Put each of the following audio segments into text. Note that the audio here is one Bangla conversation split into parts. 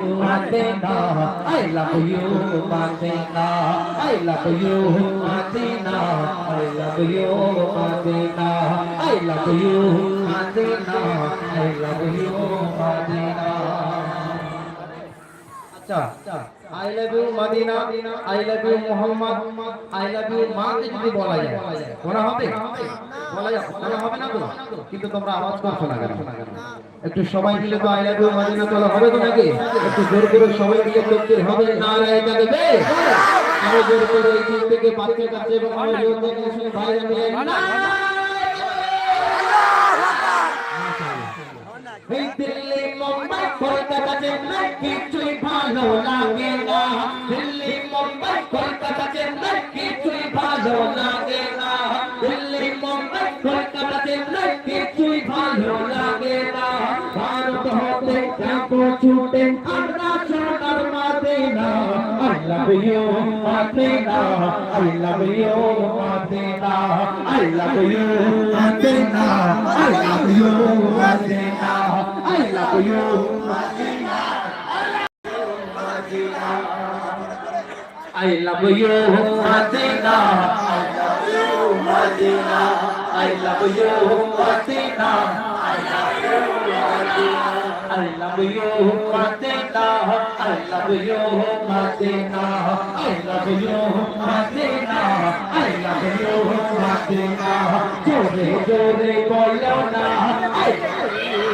Madina, I love you, Madina, I love you, Madina, I love you, Madina, I love you, Madina, I love you, Madina. I love you, Madina, I love you, Muhammad, I love you, মাকে যদি বলা যায় বলা হবে বলা হবে না তো কিন্তু তোমরা আওয়াজ করছো না কেন একটু সবাই মিলে তো আই লাভ ইউ মাদিনা তোলা হবে তো নাকি একটু জোর করে সবাই মিলে করতে হবে না এটা দেবে আরো জোর করে এই দিক থেকে বাচ্চার কাছে এবং আমার যোদ্ধা থেকে ভাইরা মিলে না এই দিল্লি মুম্বাই কলকাতা চেন্নাই কিছুই ভালো লাগে না দিল্লি মুম্বাই কলকাতা চেন্নাই কিছুই ভালো লাগে না দিল্লি মুম্বাই কলকাতা চেন্নাই কিছুই ভালো লাগে না ভারত হতে যাব ছুটে আমরা সোনার Medina I love you Medina I love you Medina I love you Medina I love you Medina I love you Medina I love you Medina I love you Medina I love you Medina I love you Medina I love you Medina I love you Medina I love you Medina জোরে জোরে বলো না I love you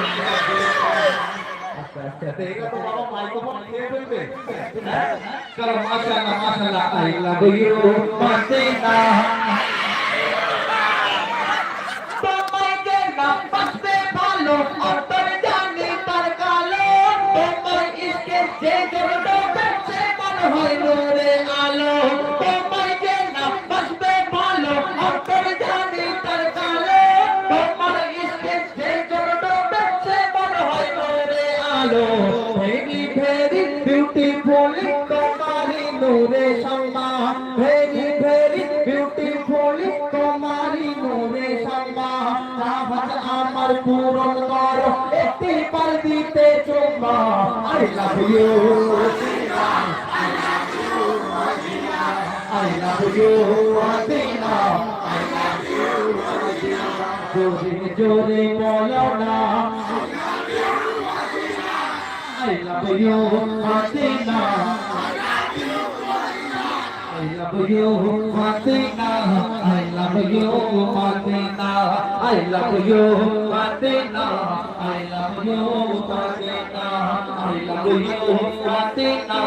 আচ্ছা দেখো তো বাবা মাইক্রোফোন খেয়ে ফেলবে হ্যাঁ চলো মাশাআল্লাহ মাশাআল্লাহ I love you মদিনা তোমায় যে না পাশে ভালো অন্তর জানি তার কালো তোমায় ইসকে যে জোড়ো বেঁচে মন হয় নূরে আলো তোমায় যে না পাশে ভালো অন্তর জানি তার কালো তোমায় ইসকে যে জোড়ো বেঁচে মন হয় নূরে আলো ভেরি ভেরি বিউটিফুল তোমারি নূরে শামা ভেরি ভেরি বিউটিফুল তোমারি নূরে শামা চাহত আমার পূরণ করো একটি পাল দিতে চুম্মা I love you Medina I love you Medina I love you Medina I love you Medina জোরে জোরে বলো না I love you Medina I love you Madina I love you Madina I love you Madina I love you Madina I love you Madina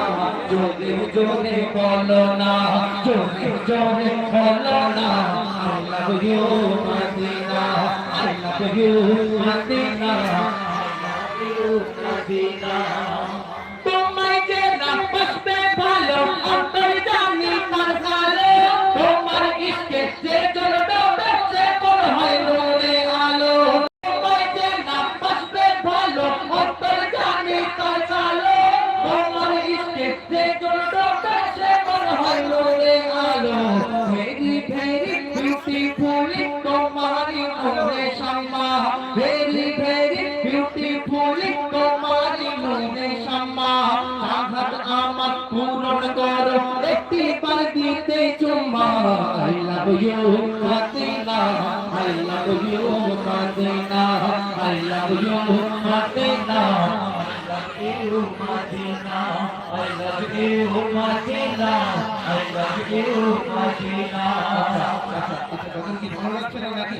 jore jore bolo na jore jore bolo na I love you Madina I love you Madina I love you Madina তোমায় যে না পাশে ভালো অন্তর জানি তার কালো তোমার ইশকে যে জ্বলবে বেঁচে কোন হয় নূরে আলো তোমায় যে না পাশে ভালো অন্তর জানি তার কালো তোমার ইশকে যে জ্বলবে বেঁচে কোন হয় নূরে আলো ভেরি ভেরি বিউটিফুল তোমারি নূরে শামা ভেরি ভেরি বিউটিফুল তোমারি নূরে শামা চাহত আমার পূরণ করো একটি বার দিতে চুম্মা I love you Medina I love you Medina I love you Medina I love you Medina I love you Medina I love you Medina তখন কি ভালো লাগছে না নাকি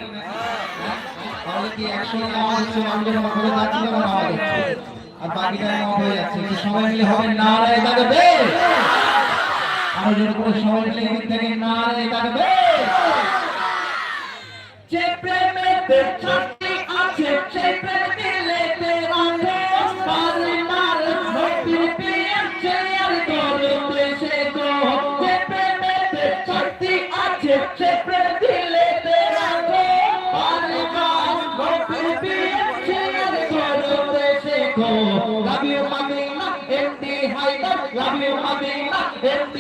তাহলে কি একসঙ্গে আওয়াজ হচ্ছে আমাদের মনে যাচ্ছে যেমন আওয়াজ হচ্ছে আর বাকিটা হয়ে যাচ্ছে সবাই মিলে হবে নারায়ে তাকবীর আর যদি কোনো সবাই মিলে এদিক থেকে নারায়ে তাকবীর যে প্রেমেতে শান্তি আছে সেই প্রেম দিলেতে আছে পারে মার ভক্তির প্রেম সে আর করতে সে গো যে প্রেমেতে শান্তি আছে সেই প্রেম দিলেতে আছে পারে মার ভক্তির প্রেম সে আর করতে সে গো love you Madina MD Haidar love you Madina MD